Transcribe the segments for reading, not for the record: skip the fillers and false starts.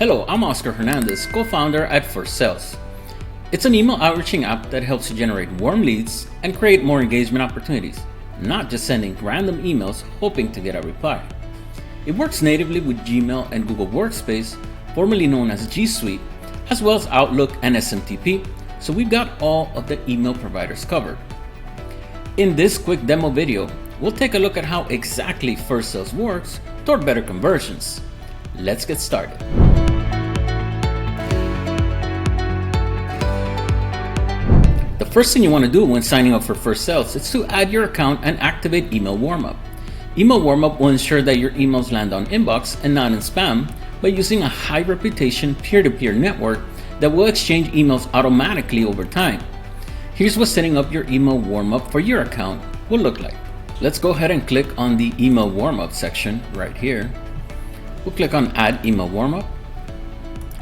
Hello, I'm Oscar Hernandez, co-founder at Firstsales. It's an email outreaching app that helps you generate warm leads and create more engagement opportunities, not just sending random emails hoping to get a reply. It works natively with Gmail and Google Workspace, formerly known as G Suite, as well as Outlook and SMTP, so we've got all of the email providers covered. In this quick demo video, we'll take a look at how exactly Firstsales works toward better conversions. Let's get started. The first thing you want to do when signing up for Firstsales is to add your account and activate Email Warmup. Email Warmup will ensure that your emails land on inbox and not in spam by using a high reputation peer-to-peer network that will exchange emails automatically over time. Here's what setting up your email warmup for your account will look like. Let's go ahead and click on the email warmup section right here. We'll click on Add Email Warmup,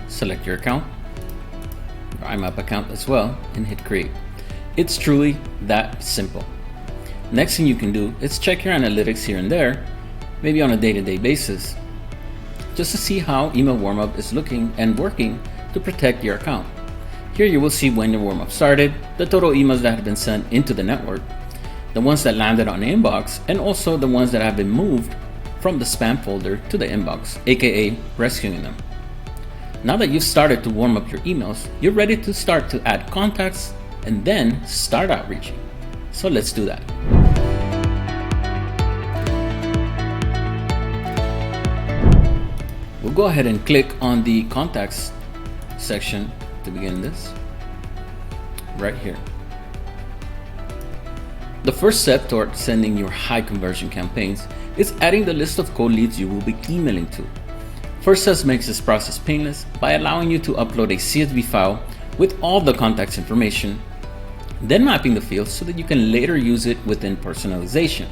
select your account, your IMAP account as well, and hit Create. It's truly that simple. Next thing you can do is check your analytics here and there, maybe on a day-to-day basis, just to see how Email Warmup is looking and working to protect your account. Here you will see when your warmup started, the total emails that have been sent into the network, the ones that landed on the inbox, and also the ones that have been moved from the spam folder to the inbox, aka rescuing them. Now that you've started to warm up your emails, you're ready to start to add contacts and then start outreaching. So let's do that. We'll go ahead and click on the contacts section to begin this, right here. The first step toward sending your high conversion campaigns is adding the list of cold leads you will be emailing to. Firstsales makes this process painless by allowing you to upload a CSV file with all the contacts information, then mapping the fields so that you can later use it within personalization.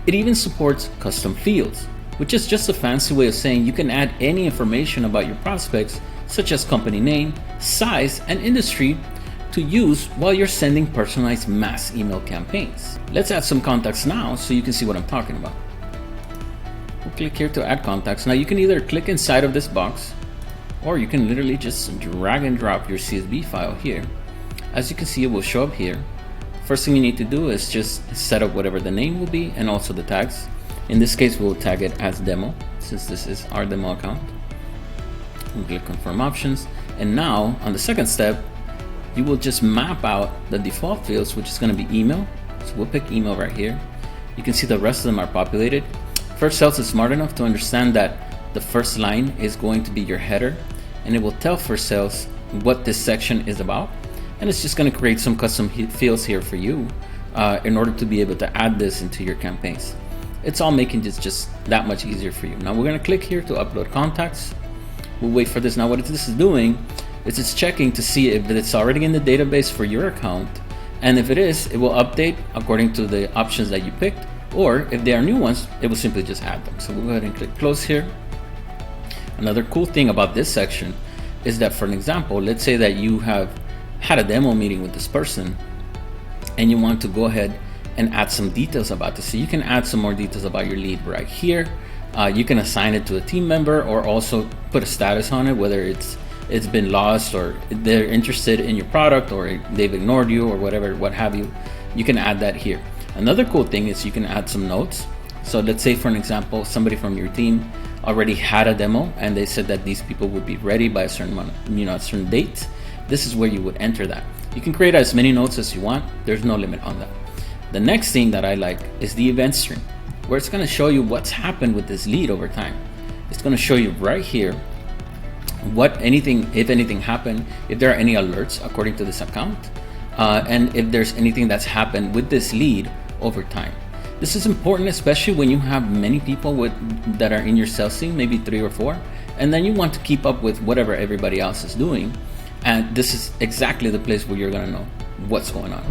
It even supports custom fields, which is just a fancy way of saying you can add any information about your prospects, such as company name, size, and industry, to use while you're sending personalized mass email campaigns. Let's add some contacts now so you can see what I'm talking about. We'll click here to add contacts. Now you can either click inside of this box, or you can literally just drag and drop your CSV file here. As you can see, it will show up here. First thing you need to do is just set up whatever the name will be and also the tags. In this case, we'll tag it as demo, since this is our demo account. We'll click confirm options. And now on the second step, you will just map out the default fields, which is going to be email. So we'll pick email right here. You can see the rest of them are populated. Firstsales is smart enough to understand that the first line is going to be your header, and it will tell Firstsales what this section is about. And it's just going to create some custom fields here for you in order to be able to add this into your campaigns. It's all making this just that much easier for you. Now we're going to click here to upload contacts. We'll wait for this. Now what this is doing is it's checking to see if it's already in the database for your account, and if it is, it will update according to the options that you picked, or if they are new ones, it will simply just add them. So we'll go ahead and click close here. Another cool thing about this section is that, for an example, let's say that you have had a demo meeting with this person and you want to go ahead and add some details about this. So you can add some more details about your lead right here. You can assign it to a team member, or also put a status on it, whether it's been lost, or they're interested in your product, or they've ignored you, or whatever, what have you. You can add that here. Another cool thing is you can add some notes. So let's say, for an example, somebody from your team already had a demo and they said that these people would be ready by a certain month, a certain date. This is where you would enter that. You can create as many notes as you want. There's no limit on that. The next thing that I like is the event stream, where it's going to show you what's happened with this lead over time. It's going to show you right here if anything happened, if there are any alerts according to this account, and if there's anything that's happened with this lead over time. This is important, especially when you have many people that are in your sales team, maybe 3 or 4, and then you want to keep up with whatever everybody else is doing. And this is exactly the place where you're going to know what's going on.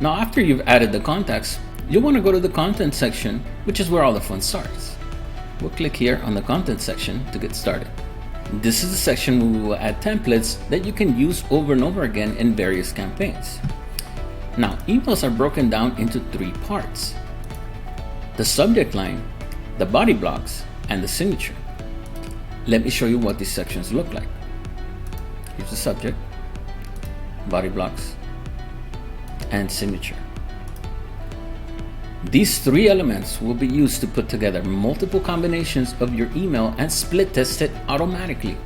Now, after you've added the contacts, you'll want to go to the content section, which is where all the fun starts. We'll click here on the content section to get started. This is the section where we will add templates that you can use over and over again in various campaigns. Now, emails are broken down into 3 parts. the subject line, the body blocks, and the signature. Let me show you what these sections look like. Here's the subject, body blocks, and signature. These three elements will be used to put together multiple combinations of your email and split test it automatically.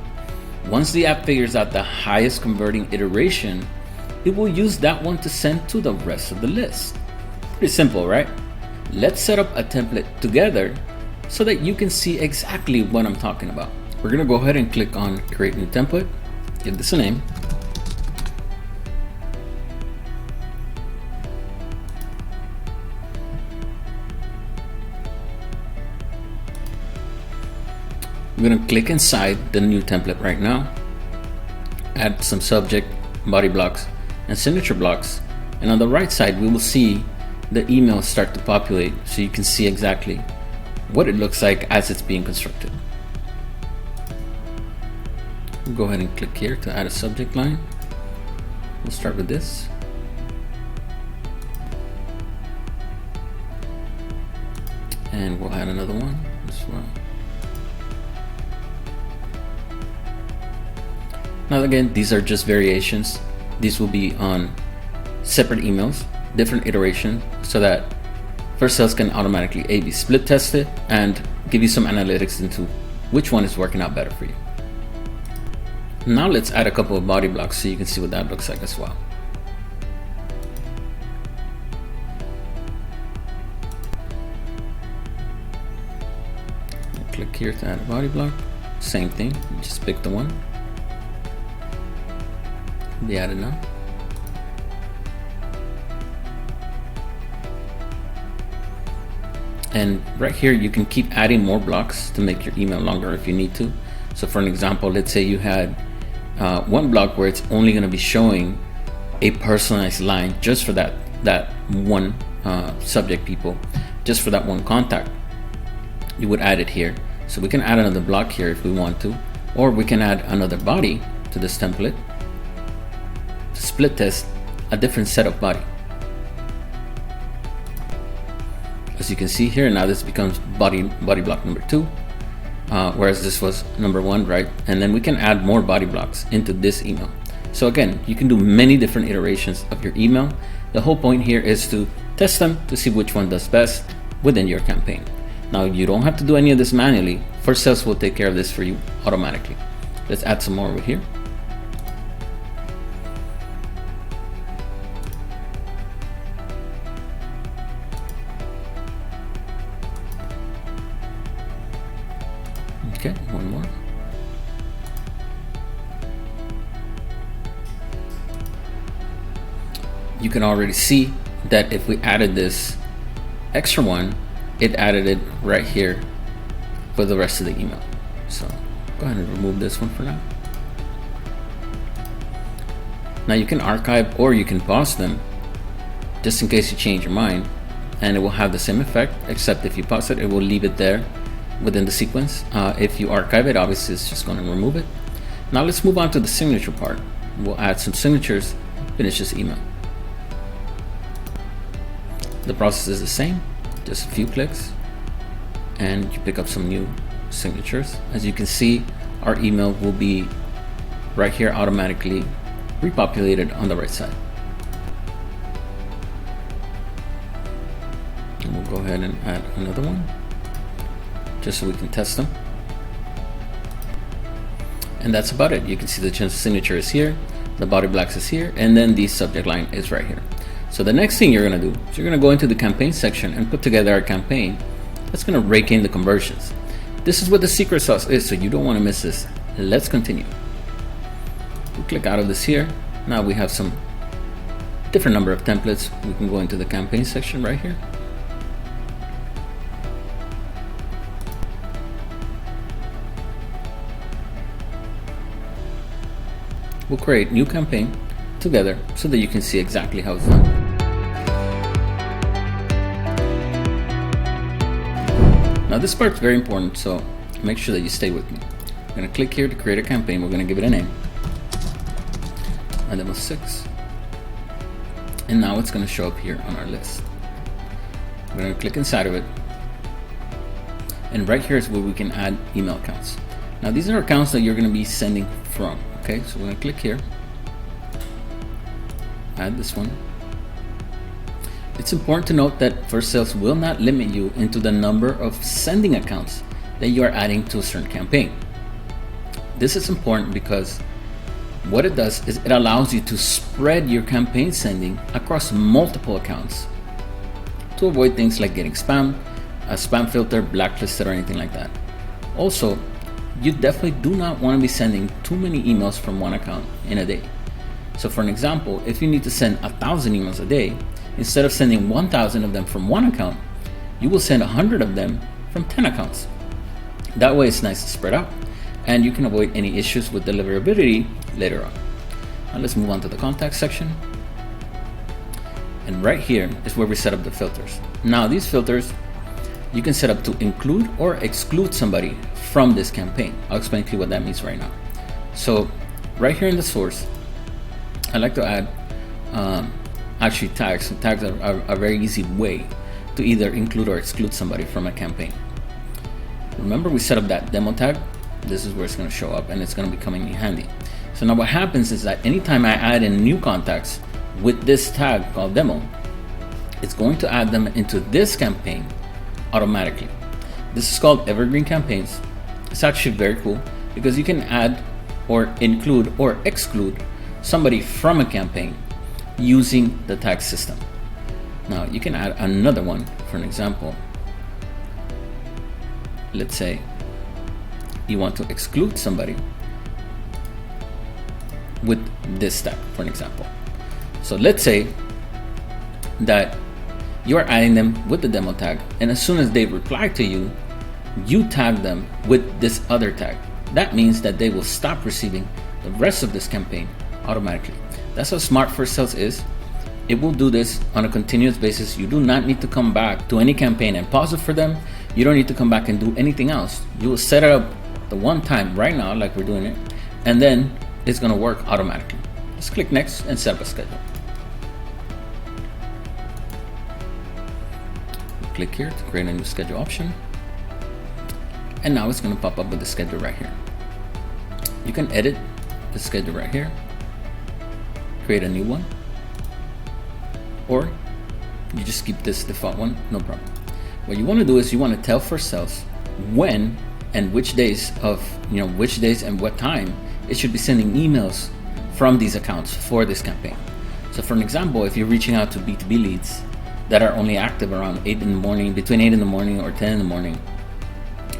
Once the app figures out the highest converting iteration, it will use that one to send to the rest of the list. Pretty simple, right? Let's set up a template together so that you can see exactly what I'm talking about. We're gonna go ahead and click on Create New Template, give this a name. I'm going to click inside the new template right now, add some subject, body blocks, and signature blocks. And on the right side, we will see the emails start to populate so you can see exactly what it looks like as it's being constructed. We'll go ahead and click here to add a subject line. We'll start with this. And we'll add another one as well. Now again, these are just variations. These will be on separate emails, different iterations, so that Firstsales can automatically A/B split test it and give you some analytics into which one is working out better for you. Now let's add a couple of body blocks so you can see what that looks like as well. Click here to add a body block. Same thing, just pick the one. Be added now. And right here you can keep adding more blocks to make your email longer if you need to. So for an example, let's say you had one block where it's only going to be showing a personalized line just for that one subject people, just for that one contact. You would add it here. So we can add another block here if we want to, or we can add another body to this template to split test a different set of body. As you can see here, now this becomes body block number 2, whereas this was number 1, right? And then we can add more body blocks into this email. So again, you can do many different iterations of your email. The whole point here is to test them to see which one does best within your campaign. Now you don't have to do any of this manually. Firstsales will take care of this for you automatically. Let's add some more over here. Okay, one more. You can already see that if we added this extra one, it added it right here for the rest of the email. So go ahead and remove this one for now. Now you can archive or you can pause them just in case you change your mind, and it will have the same effect, except if you pause it, it will leave it there within the sequence. If you archive it, obviously it's just going to remove it. Now let's move on to the signature part. We'll add some signatures, finish this email. The process is the same, just a few clicks, and you pick up some new signatures. As you can see, our email will be right here automatically repopulated on the right side. And we'll go ahead and add another one, just so we can test them. And that's about it. You can see the signature is here, the body blocks is here, and then the subject line is right here. So the next thing you're going to do is you're going to go into the campaign section and put together a campaign that's going to rake in the conversions. This is what the secret sauce is, so you don't want to miss this. Let's continue. We'll click out of this here. Now we have some different number of templates. We can go into the campaign section right here. We'll create new campaign together so that you can see exactly how it's done. Now this part's very important, so make sure that you stay with me. I'm going to click here to create a campaign. We're going to give it a name. And then with 6. And now it's going to show up here on our list. We're going to click inside of it, And right here is where we can add email accounts. Now these are accounts that you're going to be sending from. Okay, so we're going to click here, add this one. It's important to note that Firstsales will not limit you into the number of sending accounts that you are adding to a certain campaign. This is important because what it does is it allows you to spread your campaign sending across multiple accounts to avoid things like getting spam, a spam filter, blacklisted, or anything like that. Also, you definitely do not want to be sending too many emails from one account in a day. So for an example, if you need to send 1,000 emails a day, instead of sending 1,000 of them from one account, you will send 100 of them from 10 accounts. That way it's nice to spread out, and you can avoid any issues with deliverability later on. Now let's move on to the contact section. And right here is where we set up the filters. Now these filters, you can set up to include or exclude somebody from this campaign. I'll explain to you what that means right now. So right here in the source, I like to add actually tags. Tags are a very easy way to either include or exclude somebody from a campaign. Remember, we set up that demo tag. This is where it's going to show up, and it's going to be coming in handy. So now what happens is that anytime I add in new contacts with this tag called demo, it's going to add them into this campaign automatically. This is called evergreen campaigns. It's actually very cool because you can add or include or exclude somebody from a campaign using the tag system. Now you can add another one. For an example, let's say you want to exclude somebody with this tag, for an example. So let's say that you are adding them with the demo tag, and as soon as they reply to you, you tag them with this other tag. That means that they will stop receiving the rest of this campaign automatically. That's how smart Firstsales is. It will do this on a continuous basis. You do not need to come back to any campaign and pause it for them. You don't need to come back and do anything else. You will set it up the one time right now, like we're doing it, and then it's going to work automatically. Let's click next and set up a schedule. Click here to create a new schedule option, and now it's going to pop up with the schedule right here. You can edit the schedule right here, create a new one, or you just keep this default one, no problem. What you want to do is you want to tell Firstsales when and which days and what time it should be sending emails from these accounts for this campaign. So for an example, if you're reaching out to B2B leads that are only active around 8 in the morning, between 8 in the morning or 10 in the morning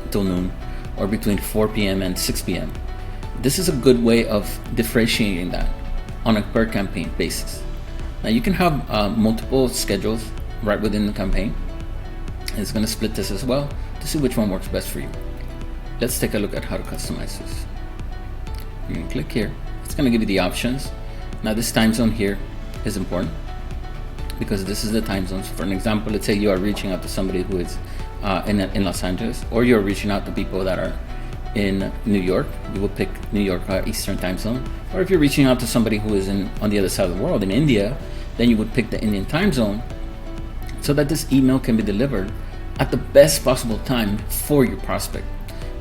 till noon, or between 4 p.m. and 6 p.m., this is a good way of differentiating that on a per campaign basis. Now you can have multiple schedules right within the campaign. It's going to split this as well to see which one works best for you. Let's take a look at how to customize this. You can click here. It's going to give you the options. Now this time zone here is important because this is the time zones. For an example, let's say you are reaching out to somebody who is in Los Angeles, or you're reaching out to people that are in New York. You will pick New York Eastern time zone. Or if you're reaching out to somebody who is on the other side of the world, in India, then you would pick the Indian time zone, so that this email can be delivered at the best possible time for your prospect.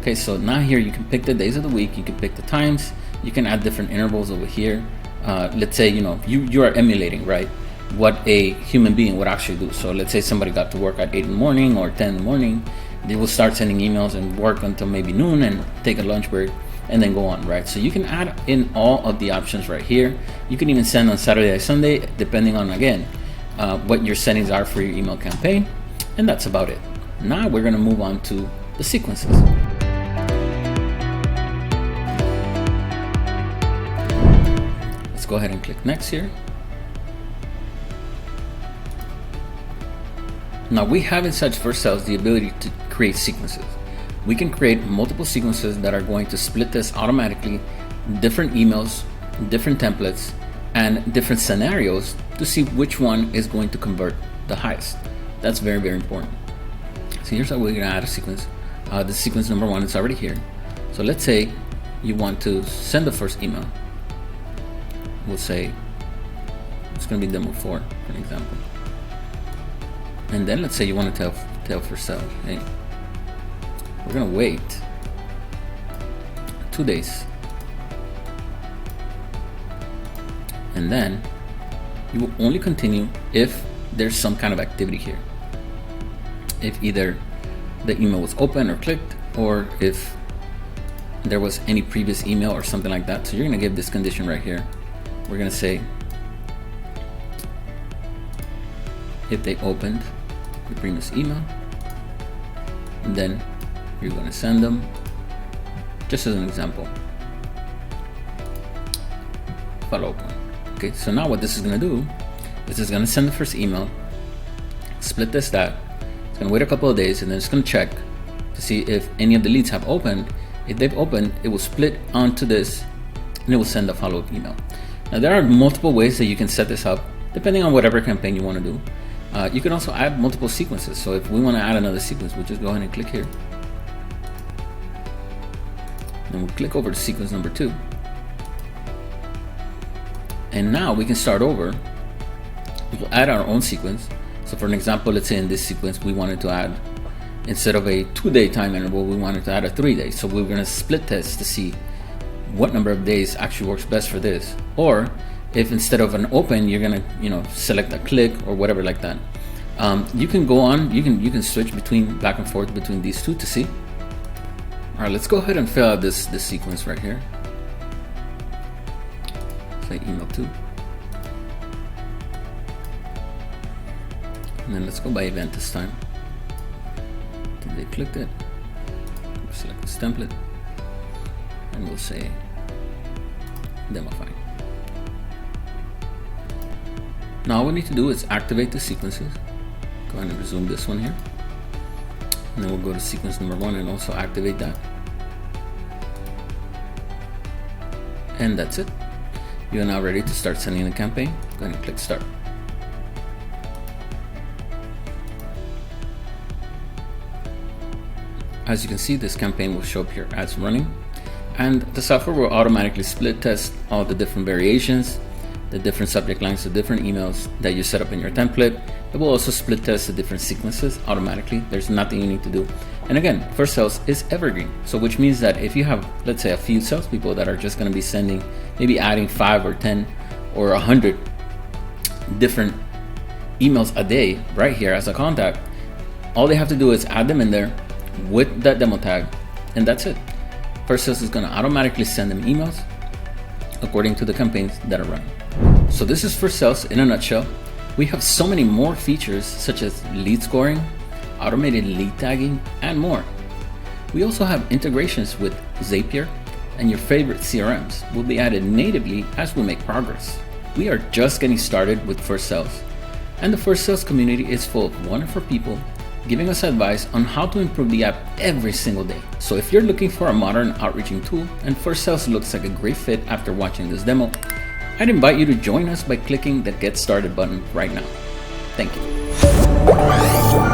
Okay, so now here you can pick the days of the week, you can pick the times, you can add different intervals over here. Let's say you are emulating, right, what a human being would actually do. So let's say somebody got to work at 8 in the morning or 10 in the morning, they will start sending emails and work until maybe noon and take a lunch break and then go on, right? So you can add in all of the options right here. You can even send on Saturday or Sunday, depending on, again, what your settings are for your email campaign. And that's about it. Now we're going to move on to the sequences. Let's go ahead and click next here. Now we have inside Firstsales the ability to create sequences. We can create multiple sequences that are going to split this automatically, different emails, different templates, and different scenarios to see which one is going to convert the highest. That's very, very important. So here's how we're going to add a sequence. The sequence number 1 is already here. So let's say you want to send the first email. We'll say it's going to be demo 4, for an example. And then let's say you want to tell Firstsales, hey, we're gonna wait 2 days, and then you will only continue if there's some kind of activity here. If either the email was open or clicked, or if there was any previous email or something like that. So you're gonna give this condition right here. We're gonna say if they opened the previous email, and then you're gonna send them, just as an example, follow up one. Okay, so now what this is gonna do is it's gonna send the first email, split test that, it's gonna wait a couple of days, and then it's gonna check to see if any of the leads have opened. If they've opened, it will split onto this and it will send a follow-up email. Now there are multiple ways that you can set this up depending on whatever campaign you want to do. You can also add multiple sequences. So if we want to add another sequence, we'll just go ahead and click here. Then we'll click over to sequence number 2. And now we can start over. We'll add our own sequence. So for an example, let's say in this sequence, we wanted to add, instead of a 2-day time interval, we wanted to add a 3-day. So we're gonna split test to see what number of days actually works best for this. Or if instead of an open, you're gonna, select a click or whatever like that. You can go on, you can switch back and forth between these two to see. All right, let's go ahead and fill out this sequence right here. Say email 2. And then let's go by event this time. They clicked it, we'll select this template, and we'll say demo file. Now all we need to do is activate the sequences. Go ahead and resume this one here, and then we'll go to sequence number 1 and also activate that. And that's it. You are now ready to start sending the campaign. Go ahead and click start. As you can see, this campaign will show up here as running, and the software will automatically split test all the different variations, the different subject lines, the different emails that you set up in your template. It will also split test the different sequences automatically. There's nothing you need to do. And again, Firstsales is evergreen. So which means that if you have, let's say, a few salespeople that are just going to be sending, maybe adding 5 or 10 or 100 different emails a day right here as a contact, all they have to do is add them in there with that demo tag, and that's it. Firstsales is going to automatically send them emails according to the campaigns that are running. So this is Firstsales in a nutshell. We have so many more features such as lead scoring, automated lead tagging, and more. We also have integrations with Zapier, and your favorite CRMs will be added natively as we make progress. We are just getting started with Firstsales, and the Firstsales community is full of wonderful people giving us advice on how to improve the app every single day. So if you're looking for a modern outreaching tool and Firstsales looks like a great fit after watching this demo, I'd invite you to join us by clicking the Get Started button right now. Thank you.